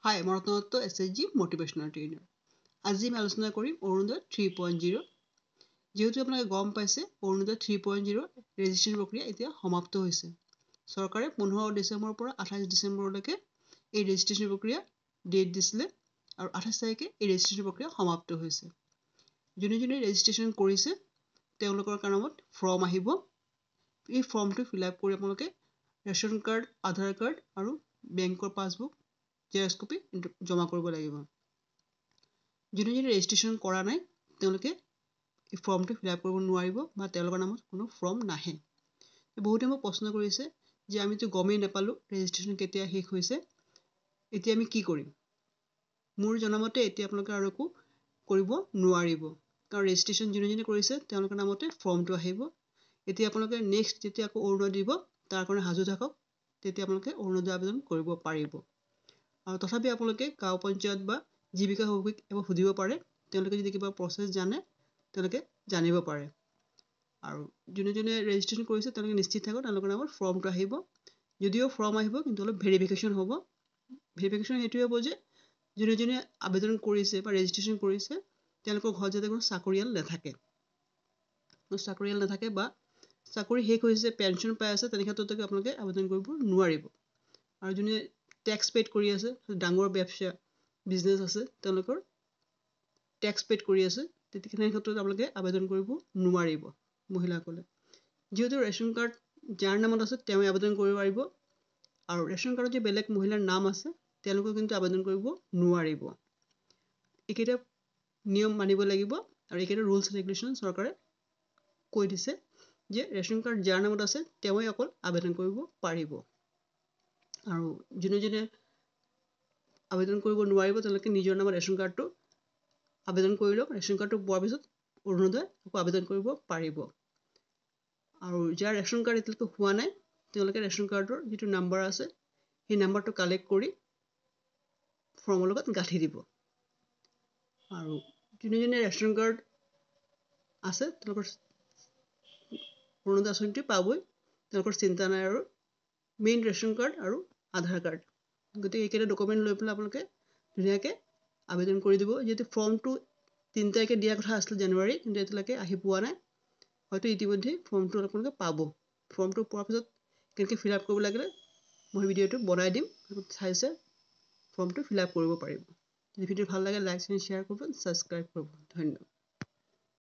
Hi, মই ৰত্নদত্ত SSG Motivational Trainer. আজি আমি আলোচনা কৰিম অৰুণোদয় 3.0. যেহেতু আপোনালোকে গম পাইছে অৰুণোদয় 3.0 ৰেজিষ্ট্ৰেশ্যন প্ৰক্ৰিয়া এতিয়া সমাপ্ত হৈছে। চৰকাৰে 15 ডিচেম্বৰৰ পৰা 28 ডিচেম্বৰলৈকে এই ৰেজিষ্ট্ৰেশ্যন প্ৰক্ৰিয়া ডেট দিছিলে আৰু 28 তাৰিখে এই ৰেজিষ্ট্ৰেশ্যন প্ৰক্ৰিয়া সমাপ্ত হৈছে। যোনে যোনে ৰেজিষ্ট্ৰেশ্যন কৰিছে তেওঁলোকৰ নামত ফৰ্ম আহিব। এই ফৰ্মটো ফিল আপ কৰি আপোনালোকে ৰেচন কাৰ্ড, আধাৰ কাৰ্ড আৰু বেংকৰ পাছবুক জেৰক্স কপি জমা কৰিব লাগিব। যোনে যোনে ৰেজিষ্ট্ৰেশ্যন কৰা নাই তেওঁলোকে এই ফৰ্মটো ফিল আপ কৰিব নোৱাৰিব বা তেওঁলোকৰ নামত কোনো ফৰ্ম নাহে। বহুতে মোক প্ৰশ্ন কৰিছে যে আমিতো গমেই নাপালোঁ ৰেজিষ্ট্ৰেশ্যন কেতিয়া শেষ হৈছে, এতিয়া আমি কি কৰিম? মোৰ জনামতে এতিয়া আপোনালোকে আৰু একো কৰিব নোৱাৰিব, কাৰণ ৰেজিষ্ট্ৰেশ্যন যোনে যোনে কৰিছে তেওঁলোকৰ নামতে ফৰ্মটো আহিব। এতিয়া আপোনালোকে নেক্সট যেতিয়া আকৌ অৰুণোদয় দিব তাৰ কাৰণে সাজু থাকক, তেতিয়া আপোনালোকে অৰুণোদয় আবেদন কৰিব পাৰিব। আৰু তথাপি আপোনালোকে গাঁও পঞ্চায়ত বা জীৱিকা সখীক এবাৰ সুধিব পাৰে, তেওঁলোকে যদি কিবা প্ৰচেছ জানে তেওঁলোকে জানিব পাৰে। আৰু যোনে যোনে ৰেজিষ্ট্ৰেশ্যন কৰিছে তেওঁলোকে নিশ্চিত থাকক তেওঁলোকৰ নামত ফৰ্মটো আহিব। যদিও ফৰ্ম আহিব কিন্তু অলপ ভেৰিফিকেশ্যন হ'ব। ভেৰিফিকেশ্যন সেইটোৱে হ'ব যে যোনে যোনে আবেদন কৰিছে বা ৰেজিষ্ট্ৰেশ্যন কৰিছে তেওঁলোকৰ ঘৰত যাতে কোনো চাকৰিয়াল নাথাকে বা চাকৰি শেষ হৈছে, পেঞ্চন পাই আছে, তেনে ক্ষেত্ৰতে আপোনালোকে আবেদন কৰিব নোৱাৰিব। আৰু যোনে টেক্স পেইড কৰি আছে, ডাঙৰ ব্যৱসায় বিজনেছ আছে, তেওঁলোকৰ টেক্স পেইড কৰি আছে, তেতিয়া তেনে ক্ষেত্ৰত আপোনালোকে আবেদন কৰিব নোৱাৰিব মহিলাসকলে। যিহেতু ৰেচন কাৰ্ড যাৰ নামত আছে তেওঁ আবেদন কৰিব পাৰিব, আৰু ৰেচন কাৰ্ডত যে বেলেগ মহিলাৰ নাম আছে তেওঁলোকে কিন্তু আবেদন কৰিব নোৱাৰিব। এইকেইটা নিয়ম মানিব লাগিব আৰু এইকেইটা ৰুলছ ৰেগুলেশ্যন চৰকাৰে কৈ দিছে যে ৰেচন কাৰ্ড যাৰ নামত আছে তেওঁই অকল আবেদন কৰিব পাৰিব। আৰু যোনে যোনে আবেদন কৰিব নোৱাৰিব তেওঁলোকে নিজৰ নামত ৰেচন কাৰ্ডটো আবেদন কৰি লওক। ৰেচন কাৰ্ডটো পোৱাৰ পিছত অৰুণোদয় আকৌ আবেদন কৰিব পাৰিব। আৰু যাৰ ৰেচন কাৰ্ড এতিয়ালৈকে হোৱা নাই তেওঁলোকে ৰেচন কাৰ্ডৰ যিটো নাম্বাৰ আছে সেই নাম্বাৰটো কালেক্ট কৰি ফৰ্মৰ লগত গাঁঠি দিব। আৰু যোনে যোনে ৰেচন কাৰ্ড আছে তেওঁলোকৰ অৰুণোদয় আঁচনিটো পাবই, তেওঁলোকৰ চিন্তা নাই। আৰু মেইন ৰেচন কাৰ্ড আৰু আধাৰ কাৰ্ড, গতিকে এইকেইটা ডকুমেণ্ট লৈ পেলাই আপোনালোকে ধুনীয়াকৈ আবেদন কৰি দিব। যিহেতু ফৰ্মটো 3 তাৰিখে দিয়াৰ কথা আছিলে জানুৱাৰী, কিন্তু এতিয়ালৈকে আহি পোৱা নাই। হয়তো ইতিমধ্যে ফৰ্মটো আপোনালোকে পাব। ফৰ্মটো পোৱাৰ পিছত কেনেকৈ ফিল আপ কৰিব লাগিলে মই ভিডিঅ'টো বনাই দিম, চাই ফৰ্মটো ফিল আপ কৰিব পাৰিব। যদি ভিডিঅ' ভাল লাগে লাইক শ্বেয়াৰ কৰিব, ছাবস্ক্ৰাইব কৰিব। ধন্যবাদ।